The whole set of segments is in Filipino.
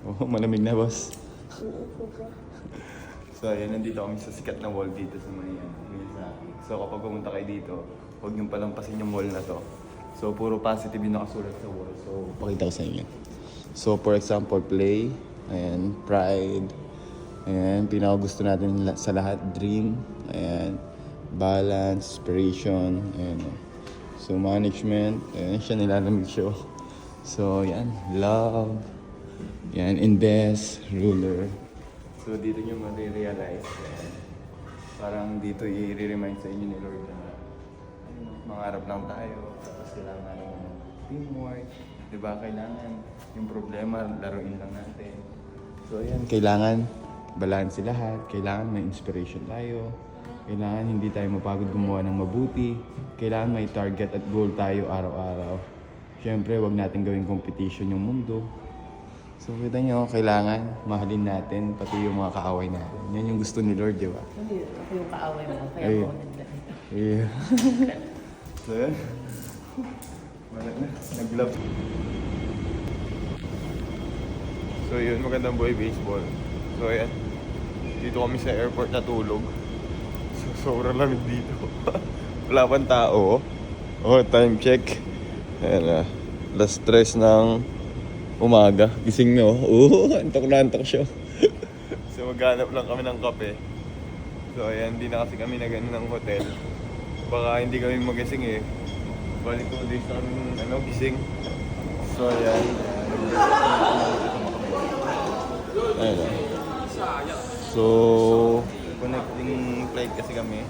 Oh, malamig na, boss. Sobra. So, ayan, nandito kami sa sikat na wall dito sa Miyazaki. So, kapag pumunta kayo dito, huwag niyong palampasin yung wall na to. So, puro positive yung nakasulat sa wall. So, pakita ko sa inyo. So, for example, play, ayan, pride, ayan, pinakagusto natin sa lahat, dream, ayan, balance, inspiration, ayan. So, management, ayan, siya nilalamig siya. So, ayan, love, ayan, invest, ruler. So, dito nyo marirealize, parang dito i-remind sa inyo ni Lord na mangarap lang tayo, tapos kailangan ng teamwork, di ba? Kailangan yung problema, laruin lang natin. So, ayan, kailangan balance lahat, kailangan may inspiration tayo, kailangan hindi tayo mapagod gumawa ng mabuti, kailangan may target at goal tayo araw-araw. Siyempre, wag natin gawing competition yung mundo. So, kita nyo, kailangan mahalin natin, pati yung mga kaaway natin. Yan yung gusto ni Lord, di ba? Hindi, ako yung kaaway mo. Kaya Ayun. ako nagdala. Yeah. So, yan. Malat na. Nag-love. So, yun. Magandang buhay baseball. So, ayan. Dito kami sa airport natulog. So, sobrang lamig dito. Wala pang tao. Oh, time check. Ayan, last stress ng umaga. Gising nyo. Antok na antok siya. So, maghanap lang kami ng kape. So, ayan. Hindi na kasi kami nag-ano ng hotel. Baka hindi kami magising eh. Balik 2 days na kami gising. So, ayan. Ayan. So, connecting flight kasi kami.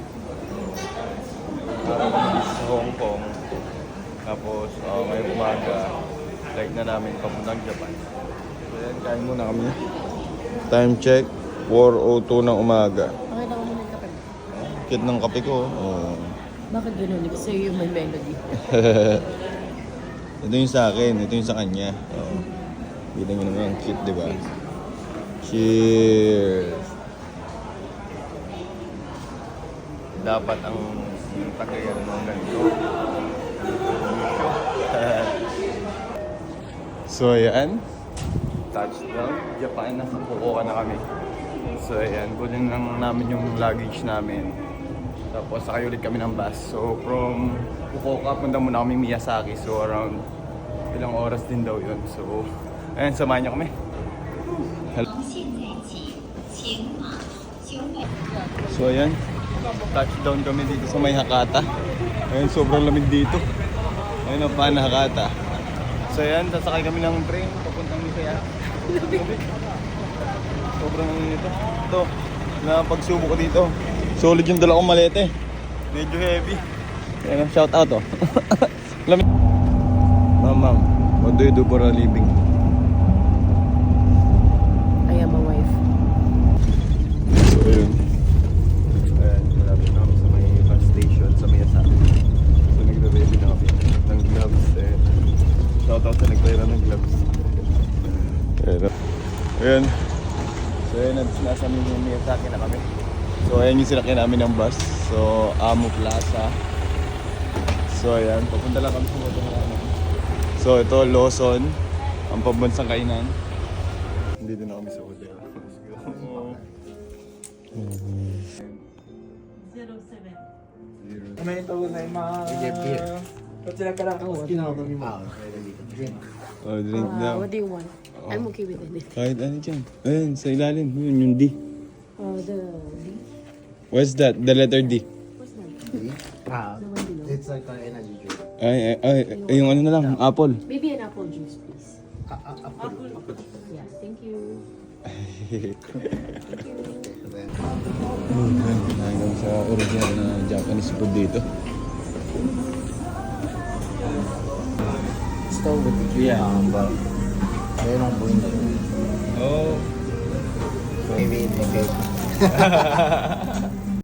Sa Hong Kong. Tapos, ngayong umaga, flight na namin papuntang Japan. So, ayan. Kain muna kami. Time check. 4:02 ng umaga. Bakit ako muna yung kape? Kit ng kape ko. Oh. Bakit gano'n? Kasi yung may melody. Ito yung sa akin, ito yung sa kanya. Oh. Kita nyo naman, cute, di ba? Cheers! Dapat ang tagayan ng ganito. So, ayan. Touchdown. Japan, nasa Fukuoka na kami. So, ayan. Kunin lang namin yung luggage namin. Tapos sakay ulit kami ng bus. So from Fukuoka, punta muna kami Miyazaki. So around ilang oras din daw yun. So ayun, samahan niyo kami. Hello. So ayan, touchdown kami dito sa may Hakata. Ayun, sobrang lamig dito. Ayun ang pan Hakata. So ayan, sasakay kami ng train papuntang Nisaya. Sobrang nito. Ito, napagsubok ko dito. Solid yung dala kong malete. Medyo heavy. Ayan, shout out oh. Lamig. Ma'am, what do you do for a living? I am a wife. So yun. Ayan, malapit na kami sa may bus station sa Miyazaki. So nagre-ready na kami ng gloves. Shout out sa nagpera ng gloves. Ayan. So yun, nasa Miyazaki na kami. So ayan yung sinakyan namin ng bus. So Amo Plaza. So ayan, papunta lang kami sa hotel namin. So ito Lawson, ang pambansang kainan. Dito na kami sa hotel. Let's go. 07. おめでとうございます。こちらからお好きなお飲み物。 Oh, drink daw. What do you want? I'm okay with anything. Kahit ano dyan. Ayan, sa ilalim. Yun, yung D. The D? What's that? The letter D. What's that? It's like an energy drink. Ay, yung ano na lang, apple. Maybe an apple juice, please. Apple. Yeah, thank you. Kinain kami sa original na Japanese food dito. Still with the drink, but they don't bring it. Oh. Maybe in the cake.